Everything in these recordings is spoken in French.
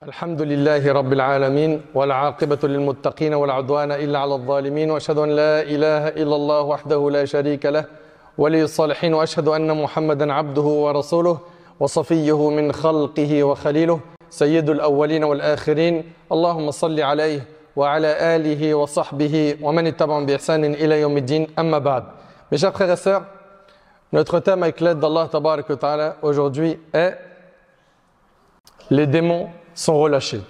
الحمد لله رب العالمين والعاقبة للمتقين ولا عدوان إلا على الظالمين وأشهد أن لا إله إلا الله وحده لا شريك له ولي الصالحين وأشهد أن محمدا عبده ورسوله وصفيه من خلقه وخليله سيد الأولين والآخرين اللهم صل عليه وعلى آله وصحبه ومن اتبعهم بإحسان إلى يوم الدين أما بعد. Mes chers frères et sœurs, notre thème avec l'aide d'Allah Tabarak wa Ta'ala aujourd'hui est les démons sont relâchés.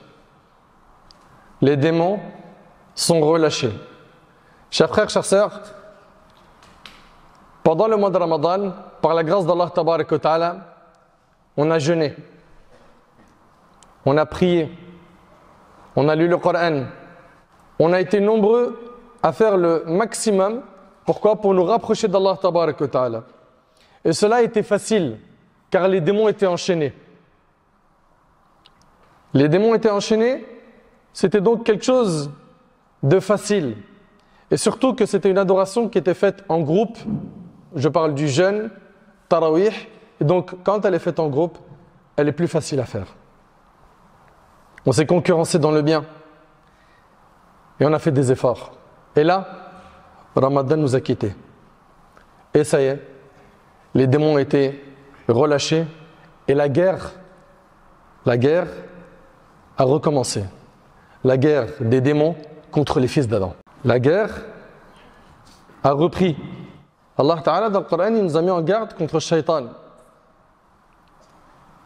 Les démons sont relâchés. Chers frères, chères sœurs, pendant le mois de Ramadan, par la grâce d'Allah Tabarak wa Ta'ala, on a jeûné, on a prié, on a lu le Coran, on a été nombreux à faire le maximum. Pourquoi? Pour nous rapprocher d'Allah Tabarak wa Ta'ala. Et cela a été facile, car les démons étaient enchaînés. Les démons étaient enchaînés, c'était donc quelque chose de facile. Et surtout que c'était une adoration qui était faite en groupe. Je parle du jeûne, Tarawih. Et donc, quand elle est faite en groupe, elle est plus facile à faire. On s'est concurrencé dans le bien. Et on a fait des efforts. Et là, Ramadan nous a quittés. Et ça y est, les démons ont été relâchés. Et la guerre a recommencé. La guerre des démons contre les fils d'Adam. La guerre a repris. Allah Ta'ala dans le Coran, il nous a mis en garde contre le shaitan.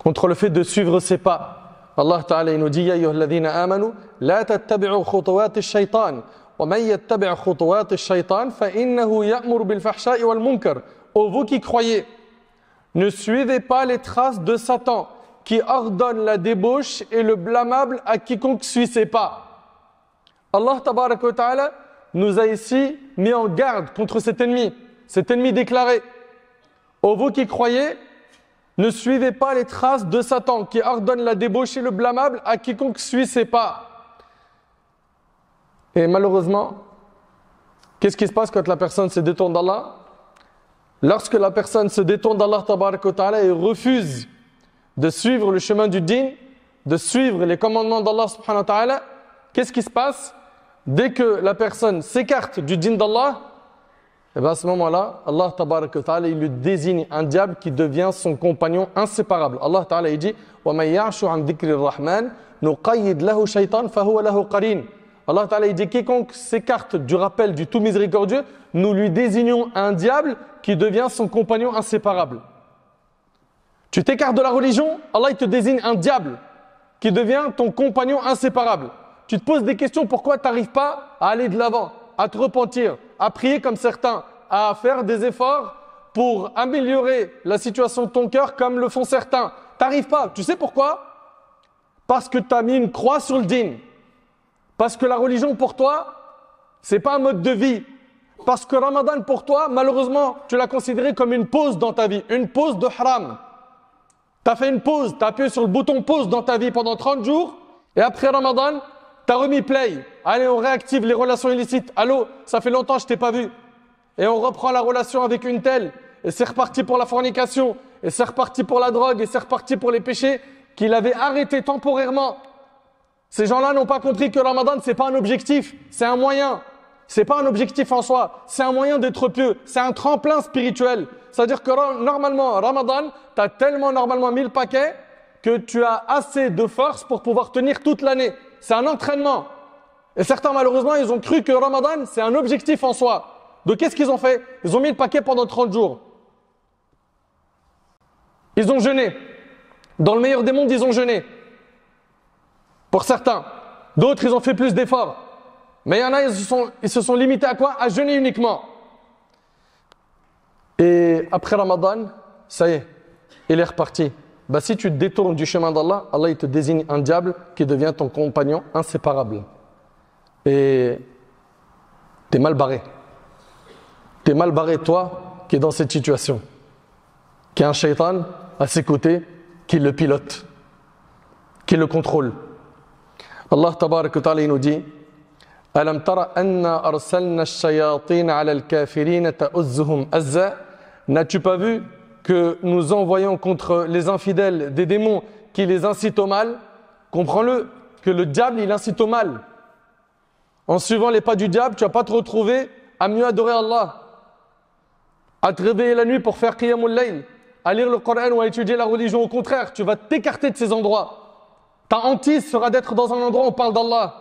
Contre le fait de suivre ses pas. Allah Ta'ala il nous dit Ya ayyuhalladhina amanu la tattabi'u khutuwati ash-shaytan wa man yattabi' khutuwati ash-shaytan fa innahu ya'muru bil fahsha'i wal munkar. Ô vous qui croyez, ne suivez pas les traces de Satan qui ordonne la débauche et le blâmable à quiconque suit ses pas. Allah Tabarak wa Ta'ala nous a ici mis en garde contre cet ennemi déclaré. Ô vous qui croyez, ne suivez pas les traces de Satan qui ordonne la débauche et le blâmable à quiconque suit ses pas. Et malheureusement, qu'est-ce qui se passe quand la personne se détourne d'Allah? Lorsque la personne se détourne d'Allah Tabarak wa Ta'ala et refuse de suivre le chemin du din, de suivre les commandements d'Allah subhanahu wa ta'ala, qu'est-ce qui se passe? Dès que la personne s'écarte du din d'Allah, et bien à ce moment-là, Allah tabarak wa ta'ala, il lui désigne un diable qui devient son compagnon inséparable. Allah ta'ala il dit وَمَنْ يَعْشُ عَنْ ذِكْرِ الرَّحْمَنِ نُقَيِّدْ لَهُ شَيْطَانٍ فَهُوَ لَهُ قَرِينٌ. Allah ta'ala il dit quiconque s'écarte du rappel du tout miséricordieux, nous lui désignons un diable qui devient son compagnon inséparable. Tu t'écartes de la religion, Allah il te désigne un diable qui devient ton compagnon inséparable. Tu te poses des questions, pourquoi tu n'arrives pas à aller de l'avant, à te repentir, à prier comme certains, à faire des efforts pour améliorer la situation de ton cœur comme le font certains. Tu n'arrives pas. Tu sais pourquoi? Parce que tu as mis une croix sur le din. Parce que la religion pour toi, ce n'est pas un mode de vie. Parce que Ramadan pour toi, malheureusement, tu l'as considéré comme une pause dans ta vie, une pause de haram. Tu as fait une pause, tu as appuyé sur le bouton pause dans ta vie pendant 30 jours et après Ramadan, tu as remis play. Allez, on réactive les relations illicites. Allô, ça fait longtemps que je t'ai pas vu. Et on reprend la relation avec une telle. Et c'est reparti pour la fornication. Et c'est reparti pour la drogue. Et c'est reparti pour les péchés qu'il avait arrêtés temporairement. Ces gens-là n'ont pas compris que Ramadan, c'est pas un objectif, c'est un moyen. C'est pas un objectif en soi, c'est un moyen d'être pieux, c'est un tremplin spirituel. C'est-à-dire que normalement, Ramadan, tu as tellement normalement mis le paquet que tu as assez de force pour pouvoir tenir toute l'année. C'est un entraînement. Et certains, malheureusement, ils ont cru que Ramadan, c'est un objectif en soi. Donc, qu'est-ce qu'ils ont fait? Ils ont mis le paquet pendant 30 jours. Ils ont jeûné. Dans le meilleur des mondes, ils ont jeûné. Pour certains. D'autres, ils ont fait plus d'efforts. Mais il y en a, ils se sont limités à quoi? À jeûner uniquement. Et après Ramadan, ça y est, il est reparti. Bah, si tu te détournes du chemin d'Allah, Allah il te désigne un diable qui devient ton compagnon inséparable. Et t'es mal barré. T'es mal barré, toi, qui est dans cette situation. Qui a un shaitan à ses côtés, qui le pilote, qui le contrôle. Allah tabarak wa ta'ala il nous dit ألم تر أنا أرسلنا الشياطين على الكافرين تؤزهم أزا. N'as-tu pas vu que nous envoyons contre les infidèles des démons qui les incitent au mal? comprends-le, que le diable, il incite au mal. En suivant les pas du diable, tu ne vas pas te retrouver à mieux adorer Allah, à te réveiller la nuit pour faire Qiyamul Layl, à lire le Coran ou à étudier la religion. Au contraire, tu vas t'écarter de ces endroits. Ta hantise sera d'être dans un endroit où on parle d'Allah.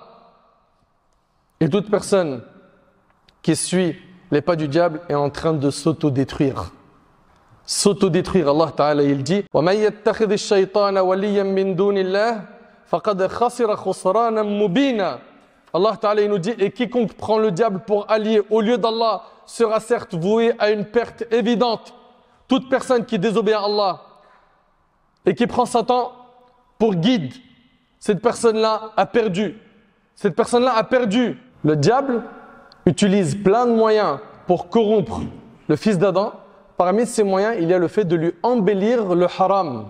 Et toute personne qui suit les pas du diable est en train de s'autodétruire. S'autodétruire, Allah Ta'ala, il dit وَمَنْ يَتَّخِذِ الشَّيْطَانَ وَلِيًّا مِّن دُونِ اللَّهِ فَقَدْ خَسِرَ خُسْرَانًا مُبِينًا. Allah Ta'ala, il nous dit, et quiconque prend le diable pour allié au lieu d'Allah sera certes voué à une perte évidente. Toute personne qui désobéit à Allah et qui prend Satan pour guide, cette personne-là a perdu. Cette personne-là a perdu. Le diable utilise plein de moyens pour corrompre le fils d'Adam. Parmi ces moyens, il y a le fait de lui embellir le haram.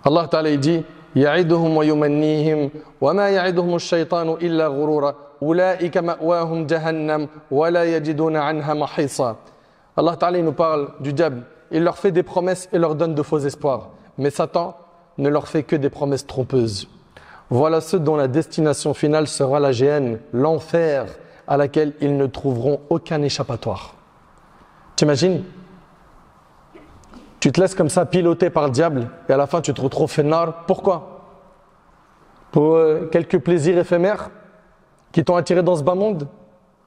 Allah Ta'ala il dit يعدهم ويمنيهم وما يعدهم الشيطان إلا غرورا أولئك مأواهم جهنم ولا يجدون عنها محيصا. Allah Ta'ala il nous parle du diable. Il leur fait des promesses et leur donne de faux espoirs. Mais Satan ne leur fait que des promesses trompeuses. Voilà ceux dont la destination finale sera la géhenne, l'enfer, à laquelle ils ne trouveront aucun échappatoire. T'imagines ? Tu te laisses comme ça piloter par le diable et à la fin tu te retrouves fennar. Pourquoi ? Pour quelques plaisirs éphémères qui t'ont attiré dans ce bas monde ?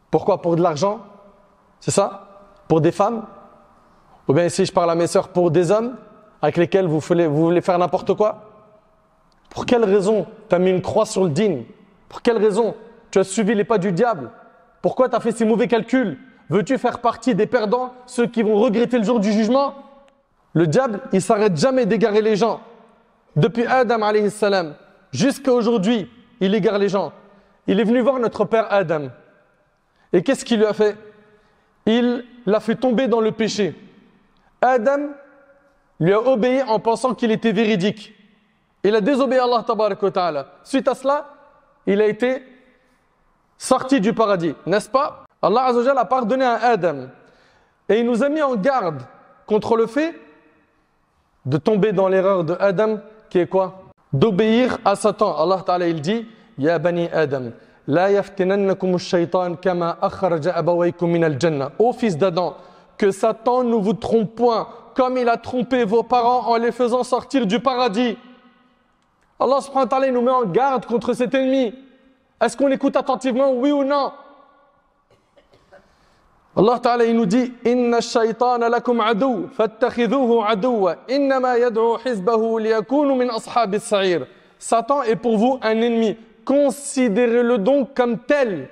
Pourquoi ? Pour de l'argent ? C'est ça ? Pour des femmes ? Ou bien ici je parle à mes sœurs, pour des hommes avec lesquels vous voulez faire n'importe quoi ? Pour quelle raison tu as mis une croix sur le dîn ? Pour quelle raison tu as suivi les pas du diable ? Pourquoi tu as fait ces mauvais calculs ? Veux-tu faire partie des perdants, ceux qui vont regretter le jour du jugement ? Le diable, il ne s'arrête jamais d'égarer les gens. Depuis Adam alayhi salam jusqu'à aujourd'hui, il égare les gens. Il est venu voir notre père Adam. Et qu'est-ce qu'il lui a fait ? Il l'a fait tomber dans le péché. Adam lui a obéi en pensant qu'il était véridique. Il a désobéi à Allah tabarak wa ta'ala. Suite à cela, il a été sorti du paradis, n'est-ce pas ? Allah Azza wa Jalla a pardonné à Adam. Et il nous a mis en garde contre le fait de tomber dans l'erreur de Adam, qui est quoi ? D'obéir à Satan. Allah Ta'ala il dit Ya bani Adam, la yaftinannakum ash-shaytan kama akhraja abawaykum min al-jannah. Ô fils d'Adam, que Satan ne vous trompe point, comme il a trompé vos parents en les faisant sortir du paradis. Allah subhanahu wa ta'ala nous met en garde contre cet ennemi. Est-ce qu'on écoute attentivement, oui ou non ? Allah Ta'ala il nous dit Inna ash-shaytana lakum adow fattakhidhuhu adowa innama yad'u hizbahu liyakunu min ashabis sa'ir. Satan est pour vous un ennemi. Considérez-le donc comme tel.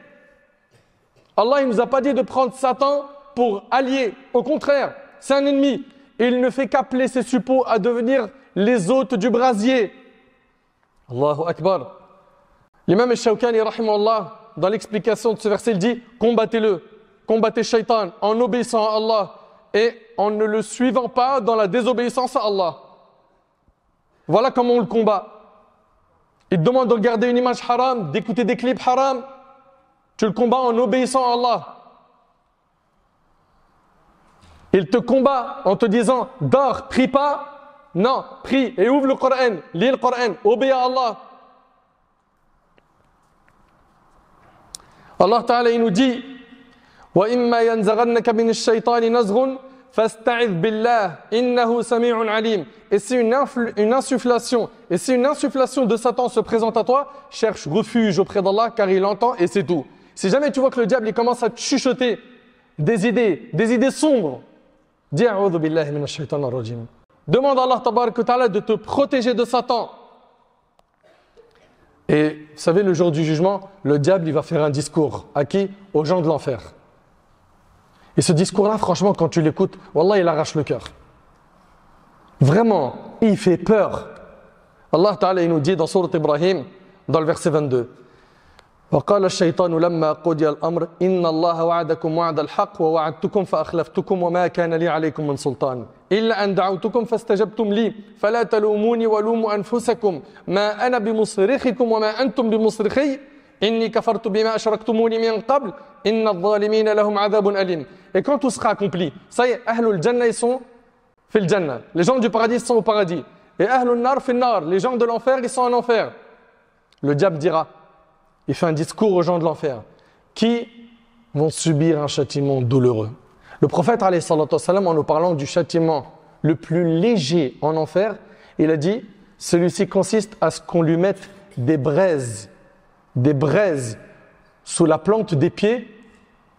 Allah il nous a pas dit de prendre Satan pour allié. Au contraire, c'est un ennemi. Il ne fait qu'appeler ses suppôts à devenir les hôtes du brasier. Allahu Akbar. L'imam al-Shawkani rahimahullah, dans l'explication de ce verset, il dit combattez-le. Combattez Shaitan en obéissant à Allah et en ne le suivant pas dans la désobéissance à Allah. Voilà comment on le combat. Il te demande de regarder une image haram, d'écouter des clips haram. Tu le combats en obéissant à Allah. Il te combat en te disant dors, prie pas. Non, prie et ouvre le Coran, lis le Coran, obéis à Allah. Allah Ta'ala il nous dit وَإِمَّا يَنْزَغَنَّكَ مِنَ الشَّيْطَانِ نَزْغٌ فَاسْتَعِذْ بِاللَّهِ إِنَّهُ سَمِيعٌ عَلِيمٌ. Et si une insufflation de Satan se présente à toi, cherche refuge auprès d'Allah car il entend et c'est tout. Si jamais tu vois que le diable il commence à te chuchoter des idées sombres, dis a'udhu billahi minash shaitanir rajim. Demande à Allah tabarak wa ta'ala de te protéger de Satan. Et vous savez, le jour du jugement, le diable il va faire un discours. À qui ? Aux gens de l'enfer. Et ce discours-là, franchement, quand tu l'écoutes, wallah, il arrache le cœur. Vraiment, il fait peur. Allah Ta'ala il nous dit dans Sourate Ibrahim, dans le verset 22, وقال الشيطان لما قضي الأمر إن الله وعدكم وعد الحق ووعدتكم فأخلفتكم وما كان لي عليكم من سلطان إلا أن دعوتكم فاستجبتم لي فلا تلوموني ولوموا أنفسكم ما أنا بمصرخكم وما أنتم بمصرخي إني كفرت بما أشركتموني من قبل إن الظالمين لهم عذاب أليم. Et quand tout sera accompli, ça y est, Ahlul Jannah ils sont fil jannah. Les gens du paradis sont au paradis. Et ahlun nar fil nar. Les gens de l'enfer, ils sont en enfer. Le diable dira, il fait un discours aux gens de l'enfer, qui vont subir un châtiment douloureux. Le prophète, alayhi salatu wassalam, en nous parlant du châtiment le plus léger en enfer, il a dit, celui-ci consiste à ce qu'on lui mette des braises sous la plante des pieds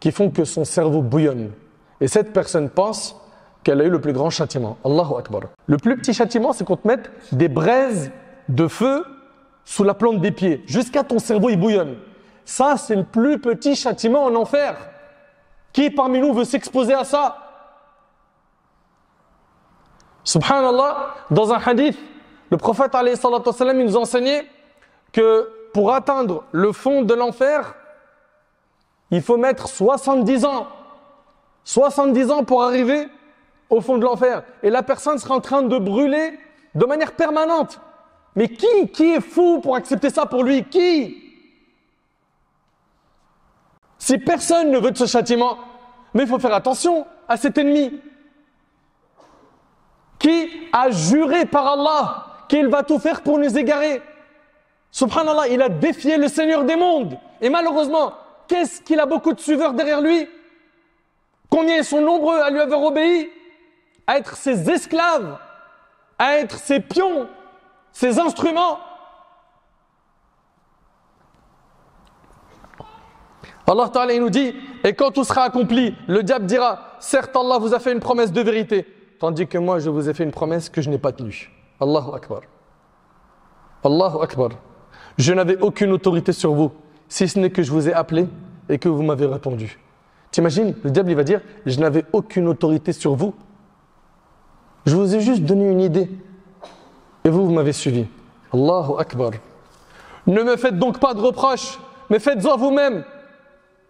qui font que son cerveau bouillonne. Et cette personne pense qu'elle a eu le plus grand châtiment. Allahu Akbar. Le plus petit châtiment, c'est qu'on te mette des braises de feu sous la plante des pieds, jusqu'à ton cerveau il bouillonne. Ça, c'est le plus petit châtiment en enfer. Qui parmi nous veut s'exposer à ça? Subhanallah, dans un hadith, le prophète alayhi salatu wassalam, il nous enseignait que pour atteindre le fond de l'enfer, il faut mettre 70 ans. 70 ans pour arriver au fond de l'enfer. Et la personne sera en train de brûler de manière permanente. Mais qui est fou pour accepter ça pour lui? Qui? Si personne ne veut de ce châtiment, mais il faut faire attention à cet ennemi qui a juré par Allah qu'il va tout faire pour nous égarer. Subhanallah, il a défié le Seigneur des mondes. Et malheureusement, qu'est-ce qu'il a beaucoup de suiveurs derrière lui? Combien ils sont nombreux à lui avoir obéi, à être ses esclaves, à être ses pions, ses instruments. Allah Ta'ala il nous dit, et quand tout sera accompli, le diable dira, certes Allah vous a fait une promesse de vérité, tandis que moi je vous ai fait une promesse que je n'ai pas tenue. Allahu Akbar. Allahu Akbar. Je n'avais aucune autorité sur vous, si ce n'est que je vous ai appelé et que vous m'avez répondu. T'imagines, le diable il va dire, je n'avais aucune autorité sur vous. Je vous ai juste donné une idée. Et vous m'avez suivi. Allahu Akbar. Ne me faites donc pas de reproches, mais faites-en à vous-même.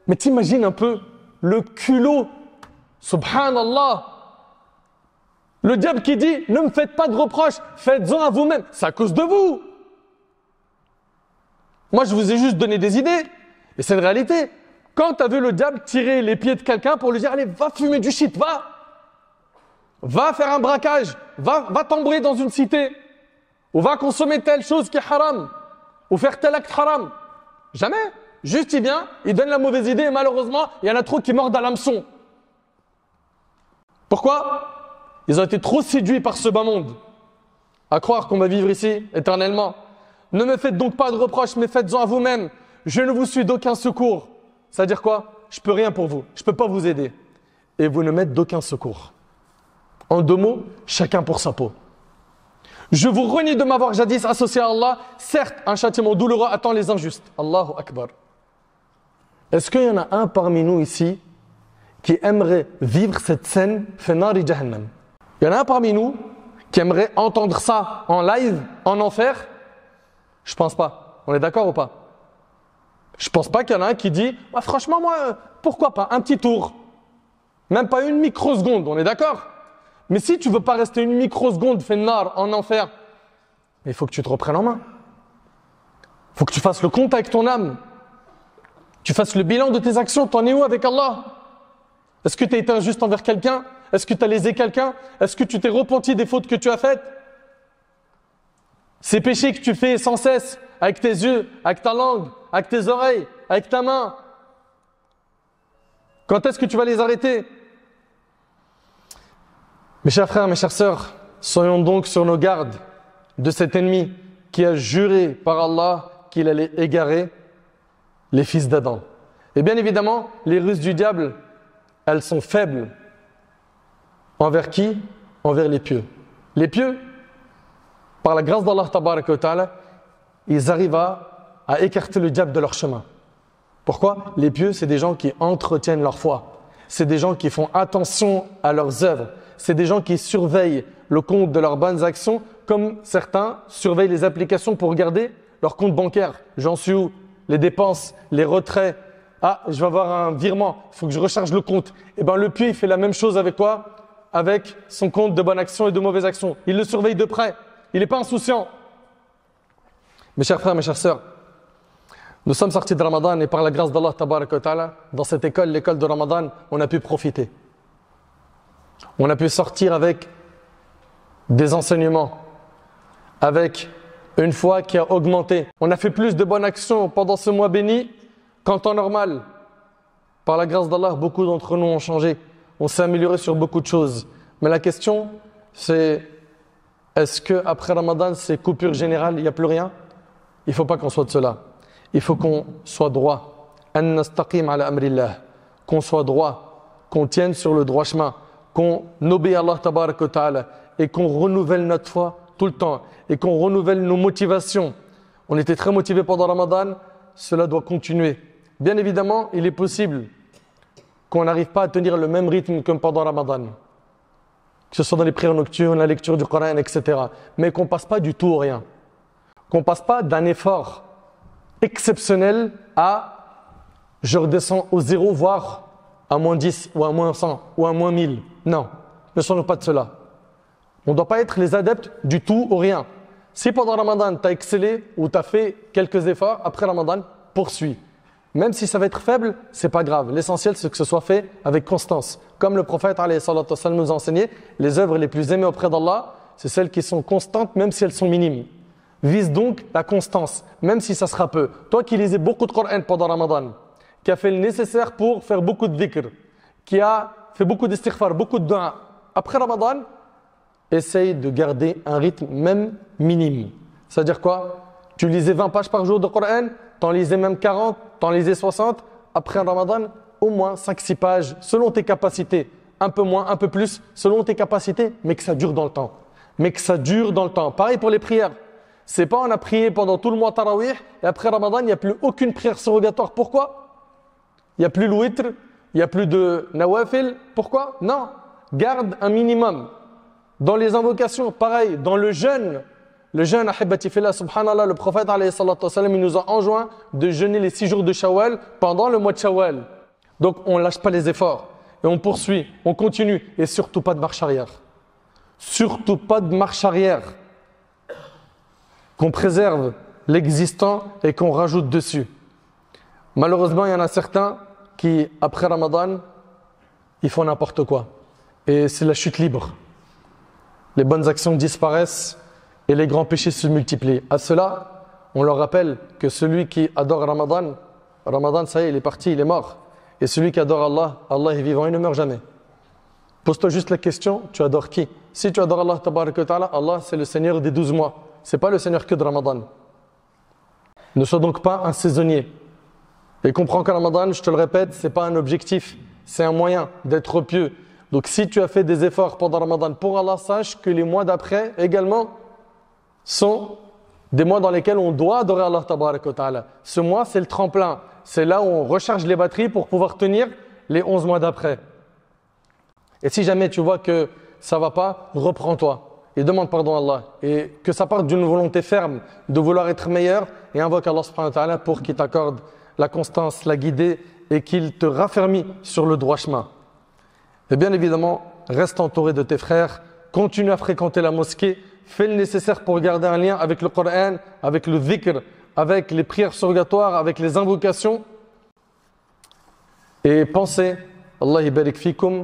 Mais t'imagines un peu le culot, subhanallah. Le diable qui dit, ne me faites pas de reproches, faites-en à vous-même. C'est à cause de vous. Moi, je vous ai juste donné des idées. Et c'est une réalité. Quand tu as vu le diable tirer les pieds de quelqu'un pour lui dire, allez, va fumer du shit, va faire un braquage, va t'embrouiller dans une cité, ou va consommer telle chose qui est haram, ou faire tel acte haram. Jamais. Juste il vient, il donne la mauvaise idée et malheureusement, il y en a trop qui mordent à l'hameçon. Pourquoi? Ils ont été trop séduits par ce bas monde, à croire qu'on va vivre ici éternellement. Ne me faites donc pas de reproches, mais faites-en à vous-même. Je ne vous suis d'aucun secours. C'est-à-dire quoi? Je peux rien pour vous, je peux pas vous aider. Et vous ne m'êtes d'aucun secours. En deux mots, chacun pour sa peau. Je vous renie de m'avoir jadis associé à Allah. Certes, un châtiment douloureux attend les injustes. Allahu Akbar. Est-ce qu'il y en a un parmi nous ici qui aimerait vivre cette scène Fenari Jahannam? Il y en a un parmi nous qui aimerait entendre ça en live, en enfer? Je pense pas. On est d'accord ou pas? Je pense pas qu'il y en a un qui dit ah, franchement moi, pourquoi pas un petit tour? Même pas une microseconde, on est d'accord? Mais si tu veux pas rester une microseconde Fennar en enfer, il faut que tu te reprennes en main. Il faut que tu fasses le compte avec ton âme. Tu fasses le bilan de tes actions. T'en es où avec Allah? Est-ce que tu as été injuste envers quelqu'un? Est-ce que tu as lésé quelqu'un? Est-ce que tu t'es repenti des fautes que tu as faites? Ces péchés que tu fais sans cesse, avec tes yeux, avec ta langue, avec tes oreilles, avec ta main, quand est-ce que tu vas les arrêter? Mes chers frères, mes chères sœurs, soyons donc sur nos gardes de cet ennemi qui a juré par Allah qu'il allait égarer les fils d'Adam. Et bien évidemment, les ruses du diable, elles sont faibles. Envers qui? Envers les pieux. Les pieux, par la grâce d'Allah Tabaraka wa Ta'ala, ils arrivent à écarter le diable de leur chemin. Pourquoi? Les pieux, c'est des gens qui entretiennent leur foi. C'est des gens qui font attention à leurs œuvres. C'est des gens qui surveillent le compte de leurs bonnes actions, comme certains surveillent les applications pour regarder leur compte bancaire. J'en suis où? Les dépenses, les retraits. Ah, je vais avoir un virement, il faut que je recharge le compte. Eh bien, le pieux, il fait la même chose avec quoi? Avec son compte de bonnes actions et de mauvaises actions. Il le surveille de près. Il n'est pas insouciant. Mes chers frères, mes chères sœurs, nous sommes sortis de Ramadan et par la grâce d'Allah Tabaraka wa Ta'ala, dans cette école, l'école de Ramadan, on a pu profiter. On a pu sortir avec des enseignements, avec une foi qui a augmenté. On a fait plus de bonnes actions pendant ce mois béni qu'en temps normal. Par la grâce d'Allah, beaucoup d'entre nous ont changé. On s'est amélioré sur beaucoup de choses. Mais la question, c'est est-ce qu'après Ramadan, c'est coupure générale, il n'y a plus rien? Il ne faut pas qu'on soit de cela. Il faut qu'on soit droit. An nastaqim ala amrillah. Qu'on soit droit, qu'on tienne sur le droit chemin, qu'on obéit à Allah tabarak wa ta'ala et qu'on renouvelle notre foi tout le temps et qu'on renouvelle nos motivations. On était très motivés pendant Ramadan, cela doit continuer. Bien évidemment, il est possible qu'on n'arrive pas à tenir le même rythme que pendant Ramadan, que ce soit dans les prières nocturnes, la lecture du Coran, etc. Mais qu'on ne passe pas du tout au rien. Qu'on ne passe pas d'un effort exceptionnel à je redescends au zéro, voire à moins 10 ou à moins 100 ou à moins 1000. Non, ne soyons pas de cela. On ne doit pas être les adeptes du tout au rien. Si pendant Ramadan, tu as excellé ou tu as fait quelques efforts, après Ramadan, poursuis. Même si ça va être faible, ce n'est pas grave. L'essentiel, c'est que ce soit fait avec constance. Comme le prophète alayhi salatu wa sallam nous a enseigné, les œuvres les plus aimées auprès d'Allah, c'est celles qui sont constantes, même si elles sont minimes. Vise donc la constance, même si ça sera peu. Toi qui lisais beaucoup de Coran pendant Ramadan, qui a fait le nécessaire pour faire beaucoup de dhikr, qui a fait beaucoup d'istighfar, beaucoup de dua, après Ramadan, essaye de garder un rythme même minime. C'est-à-dire quoi? Tu lisais 20 pages par jour de Coran, t'en lisais même 40, t'en lisais 60. Après Ramadan, au moins 5-6 pages, selon tes capacités. Un peu moins, un peu plus, selon tes capacités, mais que ça dure dans le temps. Mais que ça dure dans le temps. Pareil pour les prières. C'est pas on a prié pendant tout le mois Tarawih et après Ramadan, il n'y a plus aucune prière surrogatoire. Pourquoi? Il n'y a plus le witr, il n'y a plus de nawafil. Pourquoi? Non. Garde un minimum. Dans les invocations, pareil. Dans le jeûne, ahibati fillah, subhanallah, le prophète alayhi salatu wa sallam, il nous a enjoint de jeûner les 6 jours de Shawwal pendant le mois de Shawwal. Donc on ne lâche pas les efforts. Et on poursuit, on continue. Et surtout pas de marche arrière. Surtout pas de marche arrière. Qu'on préserve l'existant et qu'on rajoute dessus. Malheureusement, il y en a certains qui, après Ramadan, ils font n'importe quoi. Et c'est la chute libre. Les bonnes actions disparaissent et les grands péchés se multiplient. À cela, on leur rappelle que celui qui adore Ramadan, Ramadan, ça y est, il est parti, il est mort. Et celui qui adore Allah, Allah est vivant, il ne meurt jamais. Pose-toi juste la question, tu adores qui? Si tu adores Allah, tabaraka wa ta'ala, Allah, c'est le Seigneur des 12 mois. Ce n'est pas le Seigneur que de Ramadan. Ne sois donc pas un saisonnier. Et comprends que Ramadan, je te le répète, ce n'est pas un objectif, c'est un moyen d'être pieux. Donc si tu as fait des efforts pendant Ramadan pour Allah, sache que les mois d'après également sont des mois dans lesquels on doit adorer Allah tabaraka wa ta'ala. Ce mois, c'est le tremplin. C'est là où on recharge les batteries pour pouvoir tenir les 11 mois d'après. Et si jamais tu vois que ça ne va pas, reprends-toi et demande pardon à Allah. Et que ça parte d'une volonté ferme de vouloir être meilleur et invoque Allah subhanahu wa ta'ala pour qu'il t'accorde la constance, la guidée et qu'il te raffermit sur le droit chemin. Et bien évidemment, reste entouré de tes frères, continue à fréquenter la mosquée, fais le nécessaire pour garder un lien avec le Coran, avec le dhikr, avec les prières surrogatoires, avec les invocations. Et pensez, Allah yabarik fikum,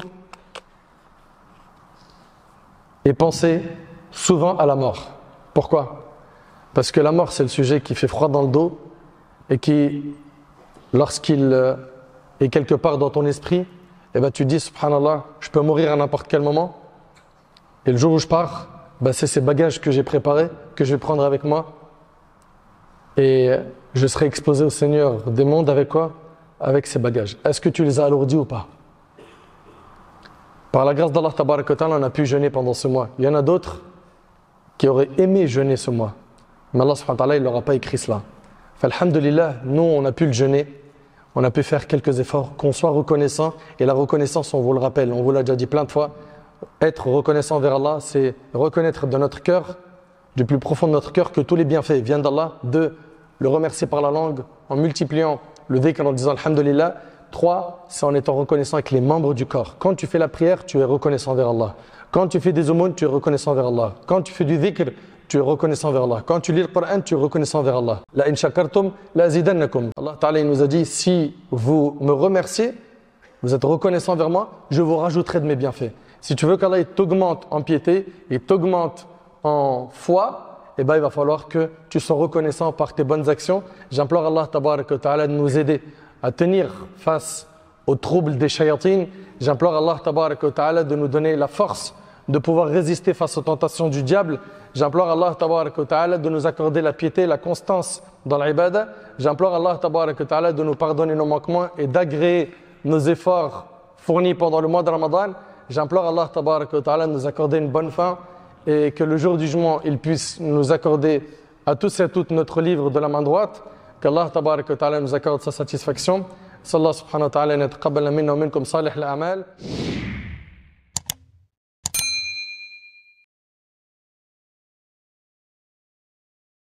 et pensez souvent à la mort. Pourquoi? Parce que la mort, c'est le sujet qui fait froid dans le dos et qui, lorsqu'il est quelque part dans ton esprit, eh ben, tu dis, subhanallah, je peux mourir à n'importe quel moment. Et le jour où je pars, ben, c'est ces bagages que j'ai préparés, que je vais prendre avec moi. Et je serai exposé au Seigneur des mondes avec quoi? Avec ces bagages. Est-ce que tu les as alourdis ou pas? Par la grâce d'Allah, tabarak wa ta'ala, on a pu jeûner pendant ce mois. Il y en a d'autres qui auraient aimé jeûner ce mois. Mais Allah subhanahu wa ta'ala, il ne leur a pas écrit cela. Alhamdulillah, nous, on a pu le jeûner. On a pu faire quelques efforts, qu'on soit reconnaissant. Et la reconnaissance, on vous le rappelle, on vous l'a déjà dit plein de fois, être reconnaissant vers Allah, c'est reconnaître de notre cœur, du plus profond de notre cœur, que tous les bienfaits viennent d'Allah. 2, le remercier par la langue, en multipliant le dhikr en disant Alhamdulillah. 3, c'est en étant reconnaissant avec les membres du corps. Quand tu fais la prière, tu es reconnaissant vers Allah. Quand tu fais des aumônes, tu es reconnaissant vers Allah. Quand tu fais du dhikr, tu es reconnaissant vers Allah. Quand tu lis le Coran, tu es reconnaissant vers Allah. La in shakartum, la zidannakum. Allah Ta'ala il nous a dit, si vous me remerciez, vous êtes reconnaissant vers moi, je vous rajouterai de mes bienfaits. Si tu veux qu'Allah t'augmente en piété et t'augmente en foi, eh ben, il va falloir que tu sois reconnaissant par tes bonnes actions. J'implore Allah tabarak wa ta'ala de nous aider à tenir face aux troubles des shayatines. J'implore Allah tabarak wa ta'ala de nous donner la force de pouvoir résister face aux tentations du diable. J'implore Allah tabarak wa ta'ala de nous accorder la piété, la constance dans l'ibada. J'implore Allah tabarak wa ta'ala de nous pardonner nos manquements et d'agréer nos efforts fournis pendant le mois de Ramadan. J'implore Allah tabarak wa ta'ala de nous accorder une bonne fin et que le jour du jugement, il puisse nous accorder à tous et à toutes notre livre de la main droite. Qu'Allah tabarak wa ta'ala nous accorde sa satisfaction. Sallallahu subhanahu wa ta'ala, nataqabbal minna wa minkum salih al-a'mal.